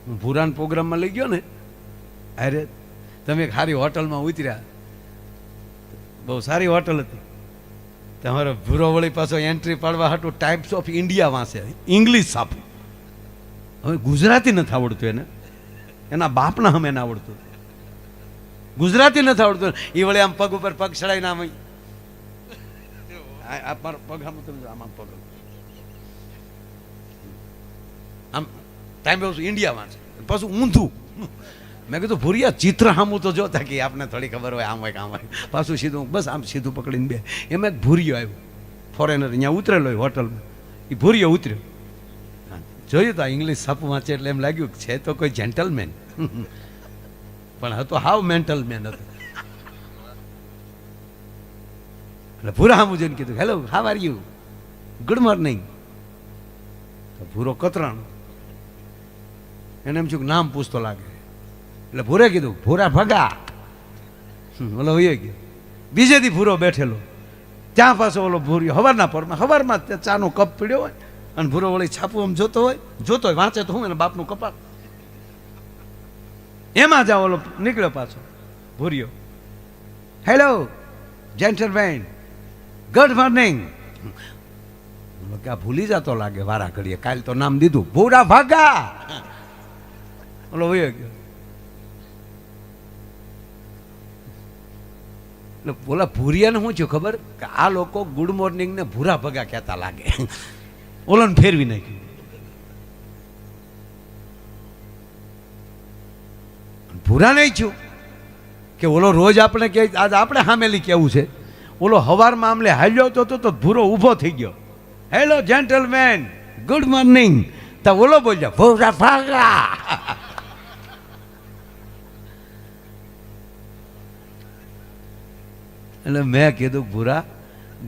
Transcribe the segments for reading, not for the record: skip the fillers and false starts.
હું ભૂરાન પ્રોગ્રામમાં લઈ ગયો ને, અરે તમે એક સારી હોટલમાં ઉતર્યા, બહુ સારી હોટલ હતી. તમારો ભૂરો વળી પાછો એન્ટ્રી પાડવા હાટું ટાઈપ્સ ઓફ ઇન્ડિયા વાંચે, ઇંગ્લિશ આપે. હવે ગુજરાતી નથી આવડતું એને, એના બાપના હમે ના આવડતું, ગુજરાતી નથી આવડતું. એ વળી આમ પગ ઉપર પગ ચડાવીને આમ પગ આમ આમ પગ આમ ટાઈમ ઓફ ઇન્ડિયા વાંચે, પાછું ઊંધું. મેં કીધું ભૂરિયા ચિત્ર સામું તો જોતા કે આપને થોડી ખબર હોય, આમ હોય આમ હોય. પાછું સીધું બસ આમ સીધું પકડીને બે. એમાં એક ભૂરિયો આવ્યો, ફોરેનર, અહીંયા ઉતરેલો હોય હોટલમાં. એ ભૂરિયો ઉતર્યો, જોયું તો ઇંગ્લિશ છાપું વાંચે એટલે એમ લાગ્યું કે છે તો કોઈ જેન્ટલમેન, પણ હતો હાવ મેન્ટલ મેન હતો. એટલે ભૂરા સામું જોઈને કીધું, hello, how are you, good morning. તો ભૂરો કતરાણો, એને એમ છું કે નામ પૂછતો લાગે. એટલે ભૂરે કીધું, ભૂરા ભગા. ઓલો વયો ગયો. બીજે દી ભૂરો બેઠેલો, ત્યાં પાછો ઓલો ભૂરિયો હવારના પરમાં, હવારમાં ચાનો કપ પીડ્યો હોય અને ભૂરો વળી છાપું આમ જોતો હોય, વાંચે તો હું એના બાપનું કપાળ. એમાં જાઓ ઓલો નીકળ્યો પાછો ભૂરિયો, હેલો જેન્ટલમેન, ગુડ મોર્નિંગ. ભૂલી જતો લાગે વારા ઘડીએ, કાલ તો નામ દીધું ભૂરા ભાગા. ઓલો વયો ગયો. એટલે ઓલા ભૂરિયાને શું થયું ખબર, કે આ લોકો ગુડ મોર્નિંગ ને ભૂરા ભગા કહેતા લાગે. ઓલોને ફેરવી નાખ્યું. ભૂરા નહીં થયું કે ઓલો રોજ આપણે કે આજ આપણે સામેલી કેવું છે, ઓલો હવારમાં આમલે હાલ્યો તો ભૂરો ઊભો થઈ ગયો, હેલો જેન્ટલમેન, ગુડ મોર્નિંગ. તો ઓલો બોલ્યા ભૂરા ભાગા. એટલે મેં કીધું ભૂરા,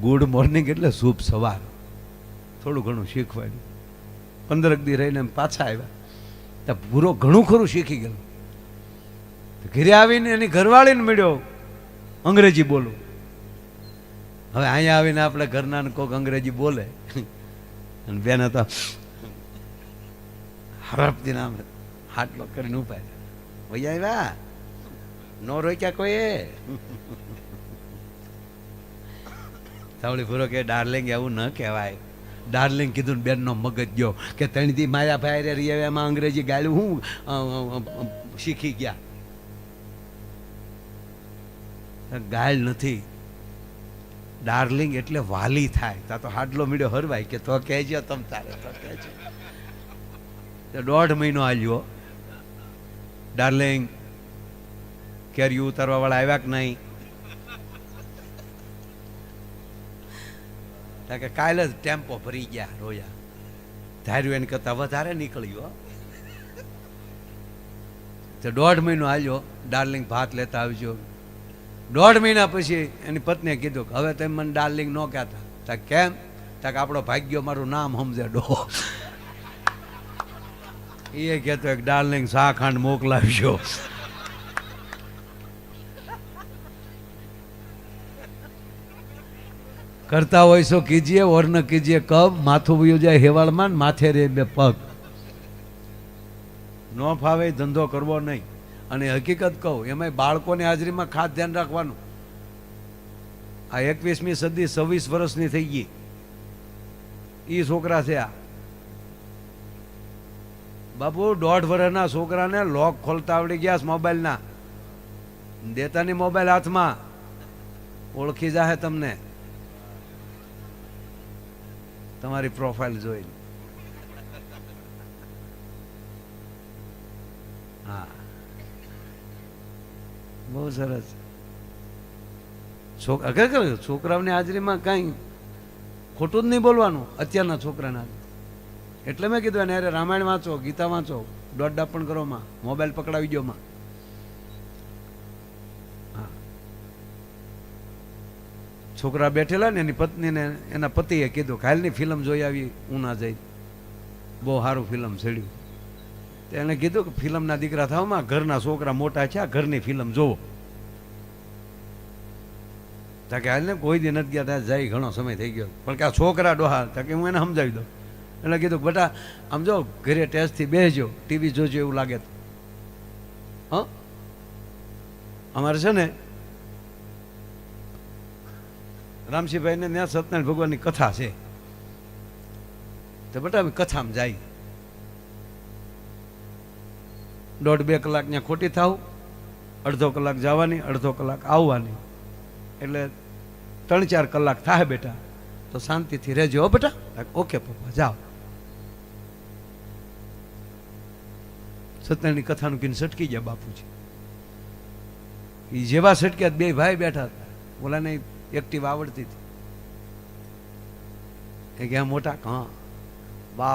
ગુડ મોર્નિંગ એટલે શુભ સવાર. થોડું ઘણું શીખવાડ્યું. 15 દી રહીને પાછા આવ્યા તો ભૂરો ઘણું ખરું શીખી ગયો. ઘરે આવીને એની ઘરવાળીને મળ્યો, અંગ્રેજી બોલું. હવે અહીંયા આવીને આપણે ઘરના કોઈક અંગ્રેજી બોલે અને બેને તો હરપથી નામ હાટલો કરીને ઉપાય, ભાઈ આવ્યા નો રોક્યા કોઈએ. સાવળી ભૂરો કે ડાર્લિંગ એવું ન કહેવાય. ડાર્લિંગ કીધું ને બેનનો મગજ ગયો કે તણીથી માયાભાઈ રે રહી એમાં અંગ્રેજી ગાળ્યું હું શીખી ગયા. ગાળ નથી, ડાર્લિંગ એટલે વાલી થાય. તા તો હાડલો મીડ્યો હરવાય કે તો કહેજો તમ તારે તો કહેજો. 1.5 મહિનો હાલ્યો, ડાર્લિંગ કેરિયું ઉતારવા વાળા આવ્યા કે નહીં? કે કાલે જ ટેમ્પો ભરી ગયા, રોયા. ધાર્યું એને કરતા વધારે નીકળ્યો. તો 1.5 મહિનો હાલ્યો, ડાર્લિંગ ભાત લેતા આવજો. 1.5 મહિના પછી એની પત્નીએ કીધું કે હવે તમે મને ડાર્લિંગ ન કહેતા. તા કેમ? તા કે આપણો ભાગ્યો મારું નામ સમજે ડો. એ કહેતો એક ડાર્લિંગ શાખાંડ મોકલાવજો. કરતા હોય સો કીજીએ ઓર ન કીજીએ કબ, માથું વયું જાય હેવાળમાં, માથે રે બે પગ. ન ફાવે ધંધો કરવો નહીં. અને હકીકત કહું, એમાં બાળકોની હાજરીમાં ખાસ ધ્યાન રાખવાનું. આ 21મી સદી 26 વર્ષની થઈ ગઈ, એ છોકરા છે આ. બાપુ 1.5 વર્ષના છોકરાને લોક ખોલતા આવડી ગયા મોબાઈલના. દેતાની મોબાઈલ હાથમાં, ઓળખી જાહે તમને તમારી પ્રોફાઇલ જોઈને. હા, બહુ સરસ. છોકરાઓની હાજરીમાં કાંઈ ખોટું જ નહીં બોલવાનું અત્યારના છોકરાના. એટલે મેં કીધું એને અરે રામાયણ વાંચો, ગીતા વાંચો, દોડડા પણ કરો માં, મોબાઈલ પકડાવી ગયો માં. હા, છોકરા બેઠેલા ને એની પત્નીને એના પતિએ કીધું કાલની ફિલ્મ જોઈ આવી ઉના જઈ, બહુ સારું ફિલ્મ છેડ્યું. એને કીધું કે ફિલ્મના દીકરા થાવમાં, ઘરના છોકરા મોટા છે, ઘરની ફિલ્મ જોવો. તાકે હાલ ને કોઈ દી નથી ગયા, ત્યાં જાય ઘણો સમય થઈ ગયો. પણ કે આ છોકરા ડોહા, તાકે હું એને સમજાવી દઉં. એટલે કીધું બેટા આમ જો ઘરે ટેસ્ટથી બેસજો, ટીવી જોજો એવું લાગે તો. હા, અમારે છે ને રામસિંહભાઈને ત્યાં સત્યનારાયણ ભગવાનની કથા છે, તો બેટા અમે કથામાં જાય, 1.5-2 કલાક ત્યાં ખોટી થાવ, અડધો કલાક જવાની, અડધો કલાક આવવાની, એટલે 3-4 કલાક થાય બેટા, તો શાંતિથી રહેજો હો બેટા. ઓકે પપ્પા જાઓ. સત્યનારાયણની કથાનું કીને સટકી ગયા બાપુજી. એ જેવા સટક્યા 2 ભાઈ બેઠા હતા, ઓલાને એક્ટિવ આવડતી હતી. એ ગયા મોટા હા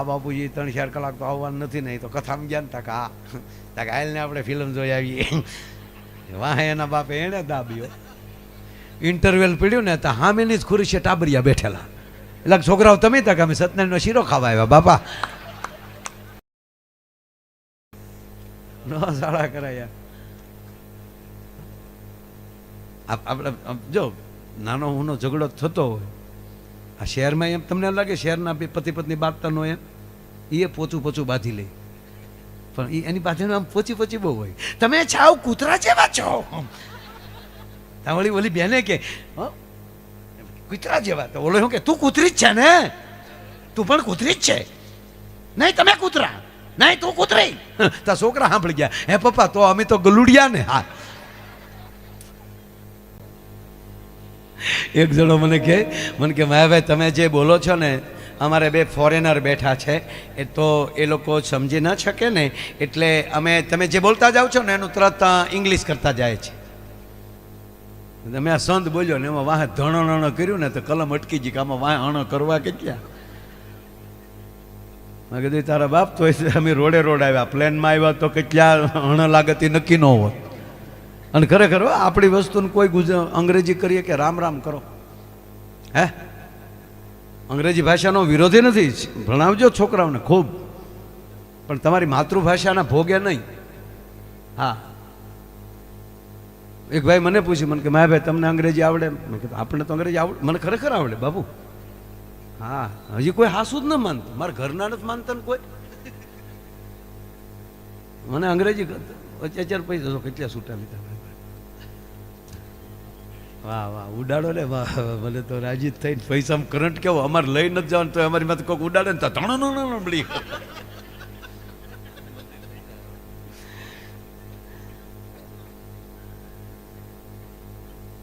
બાપુજી 3-4 કલાક તો આવવાનું નથી ને, તો કથામાં ગયા ને તાક હા તાક હાલને આપણે ફિલ્મ જોઈ આવીએ. વાહ એના બાપે એને દાબ્યો. ઇન્ટરવેલ પડ્યું ને તો હામેની જ ખુરશીએ ટાબરિયા બેઠેલા. એટલે છોકરાઓ તમે તક અમે સત્યનારાયણનો શીરો ખાવા આવ્યા બાપા. ન શાળા કરાયા. આપણે જો નાનો હુનો ઝઘડો થતો હોય આ શહેરમાં, એમ તમને લાગે શહેરના પતિ પત્ની બાંધતા નો એમ, એ પોચું બાંધી લે, પણ એની પાછળ આમ પોચી બહુ હોય. તમે છાવ કૂતરા જેવા છો. ઓલી બેને કે કૂતરા જેવા, તો ઓલો શું કે તું કૂતરી જ છે ને, તું પણ કૂતરી જ છે. નહીં તમે કૂતરા, નહીં તું કૂતરી. તા છોકરા સાંભળી ગયા, હે પપ્પા તો અમે તો ગલુડિયા ને. હા, એક જણો મને કે માયાભાઈ તમે જે બોલો છો ને, અમારે 2 ફોરેનર બેઠા છે, એ તો એ લોકો સમજી ન શકે ને, એટલે અમે તમે જે બોલતા જાઓ છો ને એનું તરત ઇંગ્લિશ કરતા જાય છે. તમે આ સંત બોલ્યો ને એમાં વાહ ધણ કર્યું ને તો કલમ અટકી ગઈ કે આમાં વાહ અણ કરવા કેટલા. મેં કીધું તારા બાપ તો અમે રોડ આવ્યા, પ્લેનમાં આવ્યા તો કેટલા અણ લાગતી નક્કી ન હોત. અને ખરેખર આપણી વસ્તુને કોઈ અંગ્રેજી કરીએ કે રામ રામ કરો. હે, અંગ્રેજી ભાષાનો વિરોધી નથી, ભણાવજો છોકરાઓને ખૂબ, પણ તમારી માતૃભાષાના ભોગે નહીં. હા, એક ભાઈ મને પૂછ્યું, મને કે માયાભાઈ તમને અંગ્રેજી આવડે? મેં કીધું આપણે તો અંગ્રેજી આવડે, મને ખરેખર આવડે બાબુ. હા, હજી કોઈ હાસું જ ન માનતું, મારા ઘરના નથી માનતા ને કોઈ. મને અંગ્રેજી અત્યારે પૈસા તો કેટલા છૂટા લીધા. વાહ વાહ, ઉડાડો ને વાહ, મને તો રાજી થઈને પૈસા કરંટ કેવો, અમારે લઈ નથી જવાનું તો અમારી માંથી કોઈક ઉડાડે ને તો ત્રણ બળી.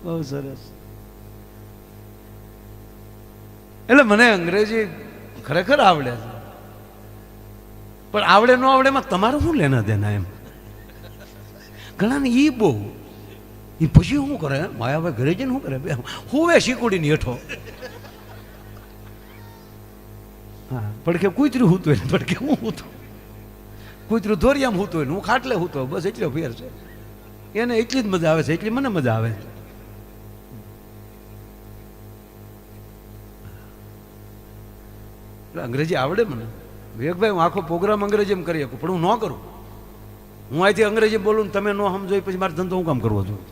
બહુ સરસ. એટલે મને અંગ્રેજી ખરેખર આવડે છે, પણ આવડે ન આવડે એમાં તમારું શું લેના દેના એમ. ઘણા ને ઈ બહુ, એ પછી શું કરે માયાભાઈ ઘરે જઈને શું કરે, હુવે શીકુડીની હેઠો. હા, પડકે કૂતરું હૂતું હોય, પડકે હું હૂતું, કૂતરું ધોરિયામાં હૂતું હોય, હું ખાટલે હૂતો, બસ એટલો ફેર છે. એને એટલી જ મજા આવે છે, એટલી મને મજા આવે. અંગ્રેજી આવડે મને વિવેકભાઈ, હું આખો પ્રોગ્રામ અંગ્રેજીમાં કરી શકું, પણ હું ન કરું. હું અહીંથી અંગ્રેજી બોલું ને તમે ન સમજો પછી મારે ધંધો હું કામ કરવો જોઈએ?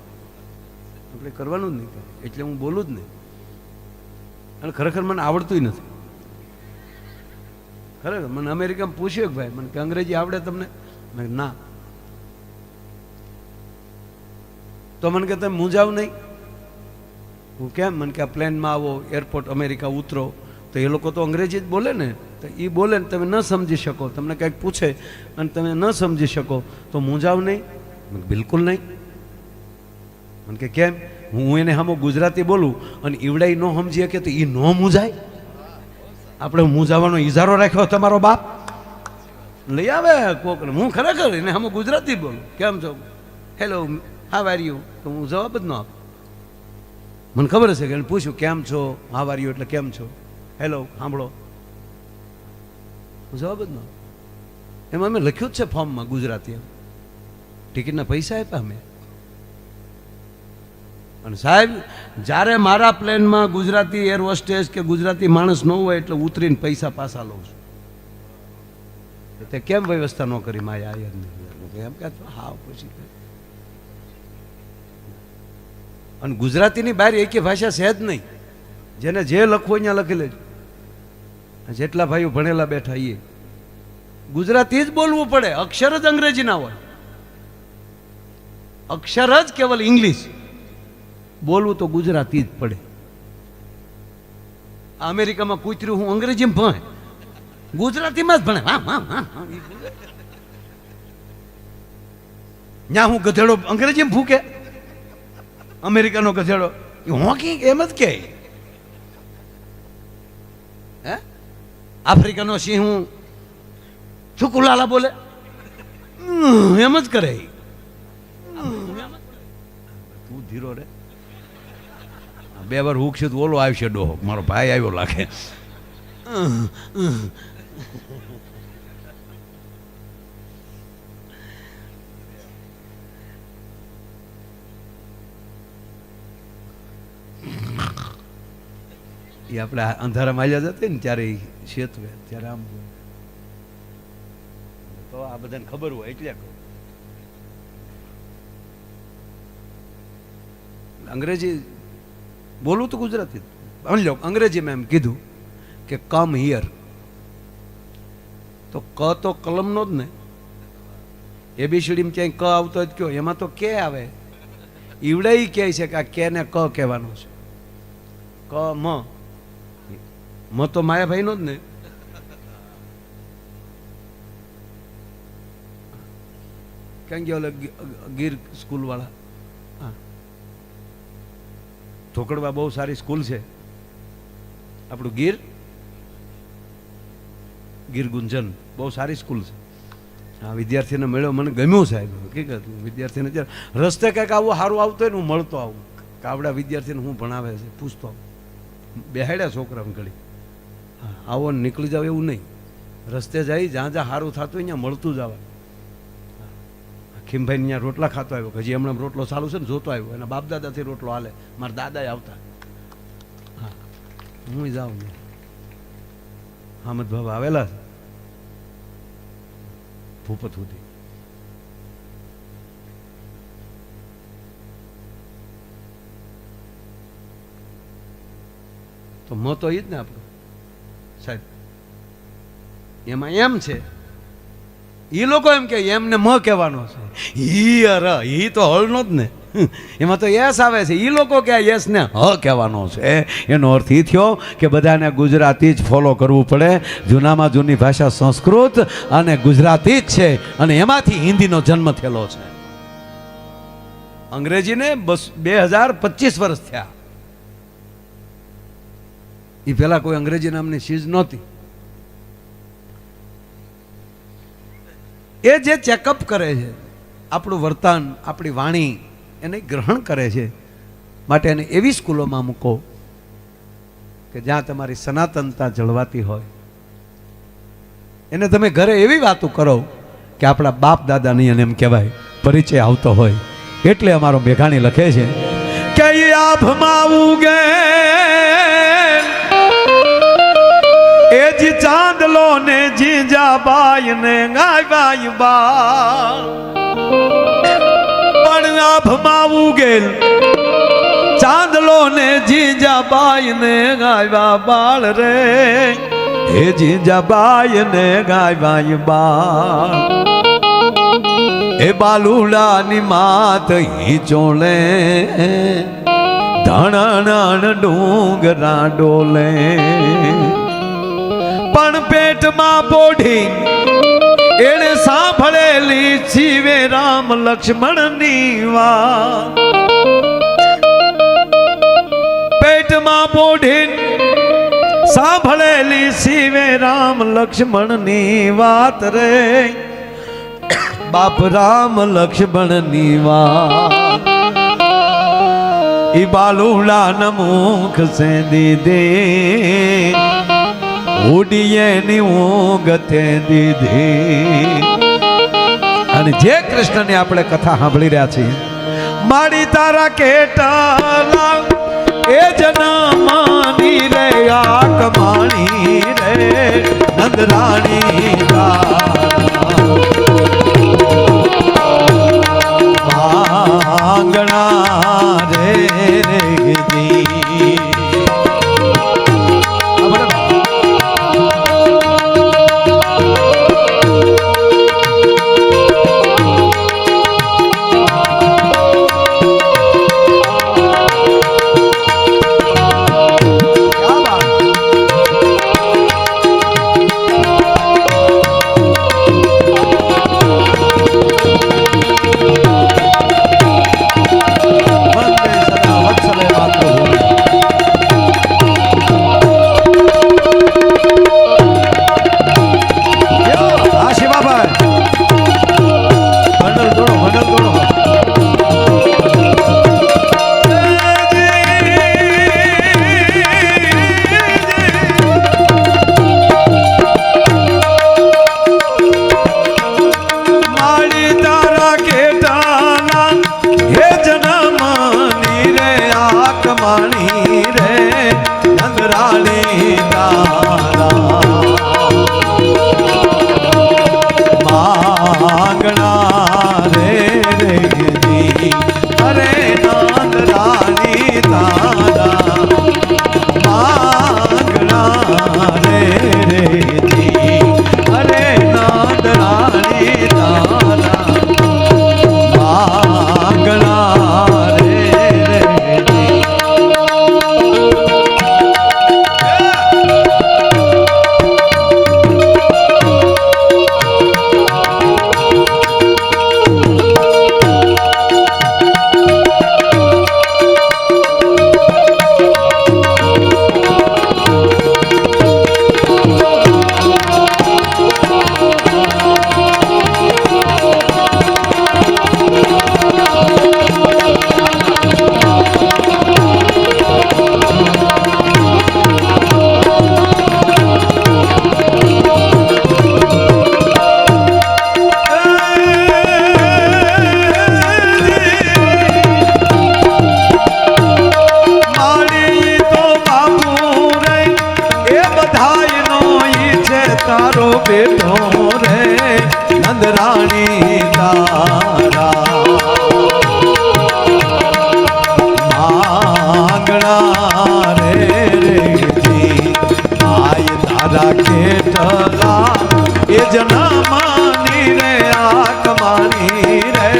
આપણે કરવાનું જ નહીં, એટલે હું બોલું જ નહીં. અને ખરેખર મને આવડતું નથી. ખરેખર મને અમેરિકામાં પૂછ્યું કે ભાઈ મને કે અંગ્રેજી આવડે તમને? મેં ના. તો મને કે તમે મૂંઝાવ નહીં. હું કેમ? મને કે આ પ્લેનમાં આવો, એરપોર્ટ અમેરિકા ઉતરો તો એ લોકો તો અંગ્રેજી જ બોલે ને, તો એ બોલે ને તમે ન સમજી શકો, તમને કંઈક પૂછે અને તમે ન સમજી શકો તો મૂંઝાવ નહીં. બિલકુલ નહીં. મને કે કેમ? હું એને સામો ગુજરાતી બોલું અને ઈવડાઈ ન સમજીએ કે તો એ ન મૂંઝાય? આપણે મૂંઝાવાનો ઈજારો રાખ્યો તમારો બાપ લઈ આવે કોકને. હું ખરેખર એને સામો ગુજરાતી બોલું, કેમ છો, હેલો, હાવ આર યુ, તો હું જવાબ જ ન આપું. મને ખબર હશે કે એને પૂછ્યું કેમ છો, હાવ આર યુ એટલે કેમ છો, હેલો સાંભળો, જવાબ જ ન. એમાં અમે લખ્યું જ છે ફોર્મમાં ગુજરાતી, ટિકિટના પૈસા આપ્યા અમે. અને સાહેબ જ્યારે મારા પ્લેનમાં ગુજરાતી એર હોસ્ટેસ કે ગુજરાતી માણસ ન હોય એટલે ઉતરીને પૈસા પાછા લઉં છું. તે કેમ વ્યવસ્થા ન કરી માયા એમ કે હા પછી. અને ગુજરાતીની બહાર એકે ભાષા છે જ નહીં, જેને જે લખવું અહીંયા લખી લેજો. જેટલા ભાઈઓ ભણેલા બેઠા એ ગુજરાતી જ બોલવું પડે, અક્ષર જ અંગ્રેજી ના હોય, અક્ષર જ કેવલ ઇંગ્લિશ, બોલવું તો ગુજરાતી જ પડે. અમેરિકામાં કૂતર્યું હું અંગ્રેજીમાં ભણે, ગુજરાતીમાં જ ભણે. ત્યાં હું ગધેડો અંગ્રેજીમાં ભૂકે, અમેરિકાનો ગધેડો એ હોકી એમ જ કે. હે આફ્રિકાનો સિંહ હું છુકુલાલા બોલે એમ જ કરે. તું ધીરો રે, 2 વાર હુકશે તો ઓલો આવશે ડોહો, મારો ભાઈ આવ્યો લાગે. એ આપણે અંધારામાં આવ્યા જતા ને ત્યારે શેતવે ત્યારે આમ તો આ બધાને ખબર હોય એટલે કહું. અંગ્રેજી બોલવું તો ગુજરાતી સમજો. અંગ્રેજીમાં એમ કીધું કે કમ હિયર, તો ક તો કલમનો જ ને. એબીસીડીમાં ક્યાંય ક આવતો જ કયો, એમાં તો કે આવે. ઈવડે કહે છે કે આ કે ને ક કહેવાનો છે. ક મ તો માયાભાઈ નો જ ને. ક્યાં ગયા ગીર સ્કૂલ વાળા? ઢોકળવા બહુ સારી સ્કૂલ છે આપણું ગીર ગુંજન, બહુ સારી સ્કૂલ છે. હા, વિદ્યાર્થીને મળ્યો, મને ગમ્યું સાહેબ. હકીકત વિદ્યાર્થીને જ્યારે રસ્તે કંઈક આવું સારું આવતું હોય ને હું મળતો આવું, કાવડા વિદ્યાર્થીને હું ભણાવે છે પૂછતો આવું. બેહાડ્યા છોકરાને ઘડી, હા આવો નીકળી જાવ એવું નહીં. રસ્તે જઈ જ્યાં જ્યાં સારું થતું હોય ત્યાં મળતું જ આવે. ખીમભાઈ ત્યાં રોટલા ખાતો આવ્યો, હજી હમણાં રોટલો ચાલુ છે ને જોતો આવ્યો. એના બાપ દાદાથી રોટલો હાલે, મારા દાદા આવતા. હા હું જાઉં. હામદ બાબા આવેલા છે ભૂપત સુધી. તો મ તો એ જ ને આપણું સાહેબ. એમાં એમ છે, એ લોકો એમ કે એમને મ કહેવાનો છે. ઈ તો હળનો જ ને, એમાં તો યસ આવે છે. એ લોકો કે યસ ને હ કહેવાનો છે. એનો અર્થ એ થયો કે બધાને ગુજરાતી જ ફોલો કરવું પડે. જૂનામાં જૂની ભાષા સંસ્કૃત અને ગુજરાતી જ છે, અને એમાંથી હિન્દીનો જન્મ થયેલો છે. અંગ્રેજીને 2025 વર્ષ થયા. એ પહેલા કોઈ અંગ્રેજી નામની ચીજ નહોતી. એ જે ચેકઅપ કરે છે આપણું વર્તન, આપણી વાણી, એને ગ્રહણ કરે છે. માટે એને એવી સ્કૂલોમાં મૂકો કે જ્યાં તમારી સનાતનતા જળવાતી હોય. એને તમે ઘરે એવી વાતો કરો કે આપણા બાપ દાદાની એને એમ કહેવાય પરિચય આવતો હોય. એટલે અમારો મેઘાણી લખે છે કે આભમાં ઉગે એ જી ચાંદલો ને જીજાબાઈ ને ગાયબાઈ બા પણ આભમાં ઉગેલ ચાંદલો ને જીજાબાઈ ને ગાયવા બાળ રે. હે જીજાબાઈ ને ગાયવાઈ બાળ એ બાલુડાની માત હી ચોલે ધણ ડુંગરા ડોલે પણ પેટમાં પોઢી એને સાંભળેલી જીવે રામ લક્ષ્મણની વાત. પેટમાં પોઢી સાંભળેલી શિવે રામ લક્ષ્મણની વાત રે. બાપ રામ લક્ષ્મણની વાત ઈ બાલુડા ન મુખ સે દીધે ઉડીએ ની ઊંઘ તે દીધી. અને જે કૃષ્ણની આપણે કથા સાંભળી રહ્યા છીએ, માડી તારા કેટલા એ જનામાની રે આ કમાણી રે નંદરાણી આંગણા રે જી રાણી તારા માંગણા રે જી આય તારા કેટલા એ જનામાની રે આકમાની રે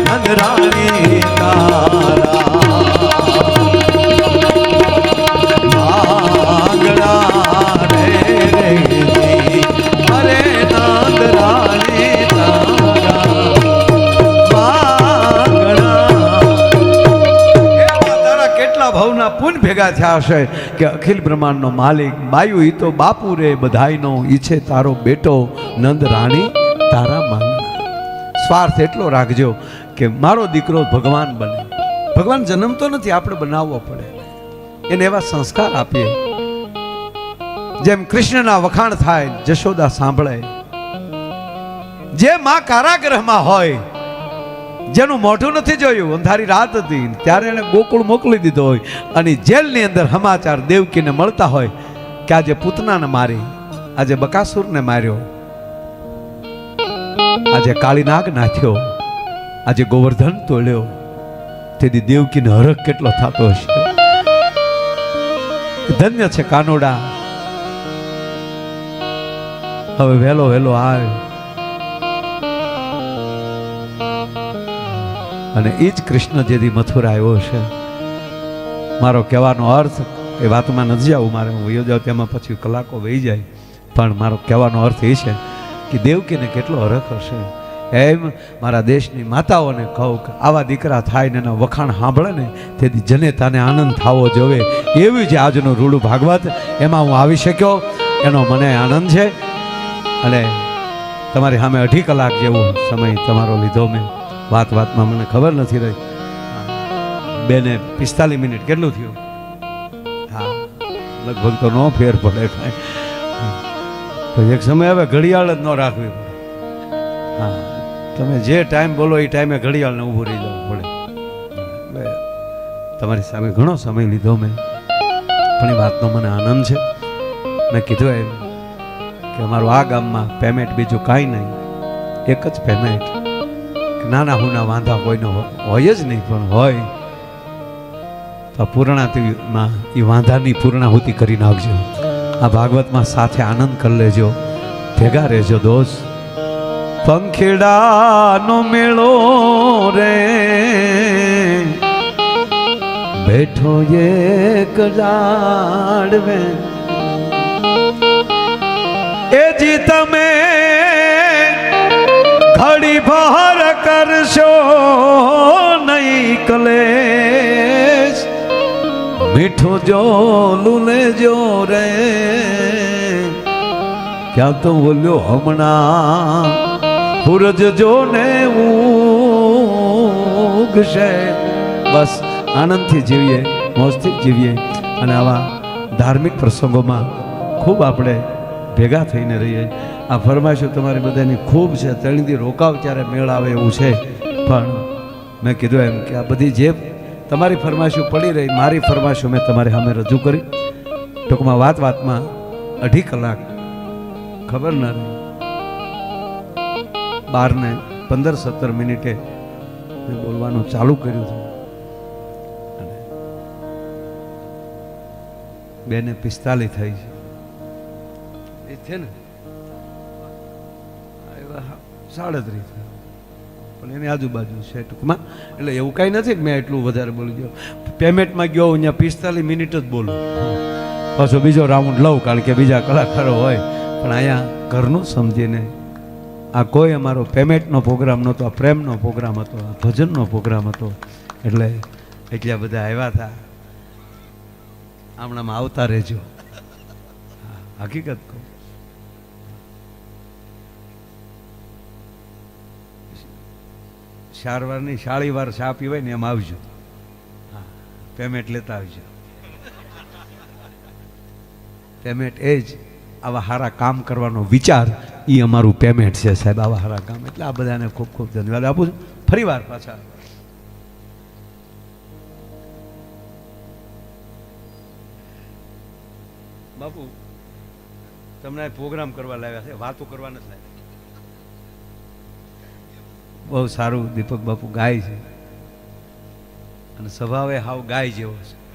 નંદરાણી તારા ભાવના પુન ભેગા થયા હશે કે અખિલ બ્રહ્માંડનો માલિક બાયુ ઈ તો બાપુ રે બધાઈનો ઈચ્છે તારો બેટો નંદ રાણી તારા માંગણા. સ્વાર્થ એટલો રાખજો કે મારો દીકરો ભગવાન બને. ભગવાન જન્મતો નથી, આપણે બનાવવો પડે, એને એવા સંસ્કાર આપીએ. જેમ કૃષ્ણના વખાણ થાય, જશોદા સાંભળે. જે માં કારાગૃહમાં હોય, જેનું મોઢું નથી જોયું, અંધારી રાત હતી ત્યારે એને ગોકુળ મોકલી દીધો હોય, અને જેલની અંદર સમાચાર દેવકીને મળતા હોય કે આજે પૂતનાને મારી, આજે બકાસુરને માર્યો, આજે કાળીનાગ નાખ્યો, આજે ગોવર્ધન તોડ્યો, તેથી દેવકીને હરખ કેટલો થતો હશે. ધન્ય છે કાનોડા, હવે વહેલો વહેલો આવે. અને એ જ કૃષ્ણ જેથી મથુરા આવ્યો છે. મારો કહેવાનો અર્થ એ વાતમાં નથી જવું મારે, હું વયો જાઉં તેમાં પછી કલાકો વહી જાય, પણ મારો કહેવાનો અર્થ એ છે કે દેવકીને કેટલો હરખ હશે. એમ મારા દેશની માતાઓને કહું કે આવા દીકરા થાય ને એના વખાણ સાંભળે ને તેથી જનેતાને આનંદ થવો જોવે. એવું જ આજનું રૂડું ભાગવત, એમાં હું આવી શક્યો એનો મને આનંદ છે. અને તમારી સામે 2.5 કલાક જેવો સમય તમારો લીધો મેં. વાતમાં મને ખબર નથી રહી. 2:45 મિનિટ કેટલું થયું? હા, લગભગ તો ન ફેર પડે કાંઈ. તો એક સમય હવે ઘડિયાળ જ ન રાખવી પડે. હા, તમે જે ટાઈમ બોલો એ ટાઈમે ઘડિયાળને ઊભું રહી જવું પડે. તમારી સામે ઘણો સમય લીધો મેં, પણ એ વાતનો મને આનંદ છે. મેં કીધું એમ કે અમારું આ ગામમાં પેમેન્ટ બીજું કાંઈ નહીં, એક જ પેમેન્ટ. નાના હુના વાંધા કોઈનો હોય જ નહીં, પણ હોય તો પૂર્ણાતિમાં એ વાંધાની પૂર્ણાહુતિ કરી નાખજો. આ ભાગવતમાં સાથે આનંદ કરી લેજો, ભેગા રહેજો દોસ્ત. પંખીડાનો મેળો રે બેઠો એક ઝાડવે, એ જી તમે ઘડી ભર કરશો નહીં કલેશ, મીઠું જો લેજો રે. ક્યાં તો બોલ્યો હમણાં સૂરજ જો ને ઉગશે. બસ આનંદથી જીવીએ, મોજથી જીવીએ, અને આવા ધાર્મિક પ્રસંગોમાં ખૂબ આપણે ભેગા થઈને રહીએ. આ ફરમાઈશો તમારી બધાની ખૂબ છે, 3 દી રોકાવ ત્યારે મેળ આવે એવું છે. પણ મેં કીધું એમ કે આ બધી જે તમારી ફરમાઈશો પડી રહી, મારી ફરમાઈશો મેં તમારી સામે રજૂ કરી. ટૂંકમાં વાતમાં 2.5 કલાક ખબર ન રહી. 12:15-17 મિનિટે મેં બોલવાનું ચાલુ કર્યું હતું, અને 2:45 થઈ છે. એ છે ને 37 પણ એની આજુબાજુ છે ટૂંકમાં. એટલે એવું કાંઈ નથી કે મેં એટલું વધારે બોલી ગયો. પેમેન્ટમાં ગયો અહીંયા 45 મિનિટ જ બોલું, પાછો બીજો રાઉન્ડ લઉં, કારણ કે બીજા કલાકારો હોય. પણ અહીંયા ઘરનું સમજીને, આ કોઈ અમારો પેમેન્ટનો પ્રોગ્રામ નહોતો, આ પ્રેમનો પ્રોગ્રામ હતો, આ ભજનનો પ્રોગ્રામ હતો. એટલે એટલા બધા આવ્યા હતા. હમણાંમાં આવતા રહેજો. હકીકત કહું, શારવારની શાળીવાર ચા પીવાય ને એમ આવજો. હા, પેમેન્ટ લેતા આવજો. પેમેન્ટ એ જ આવા સારા કામ કરવાનો વિચાર, એ અમારું પેમેન્ટ છે સાહેબ, આવા સારા કામ. એટલે આ બધાને ખૂબ ખૂબ ધન્યવાદ આપું છું. ફરી વાર પાછા બાપુ તમને પ્રોગ્રામ કરવા લાવ્યા છે, વાતો કરવા નથી લાવ્યા. બહુ સારું દીપક બાપુ ગાય છે અને સ્વભાવે હાવ ગાય જેવો છે.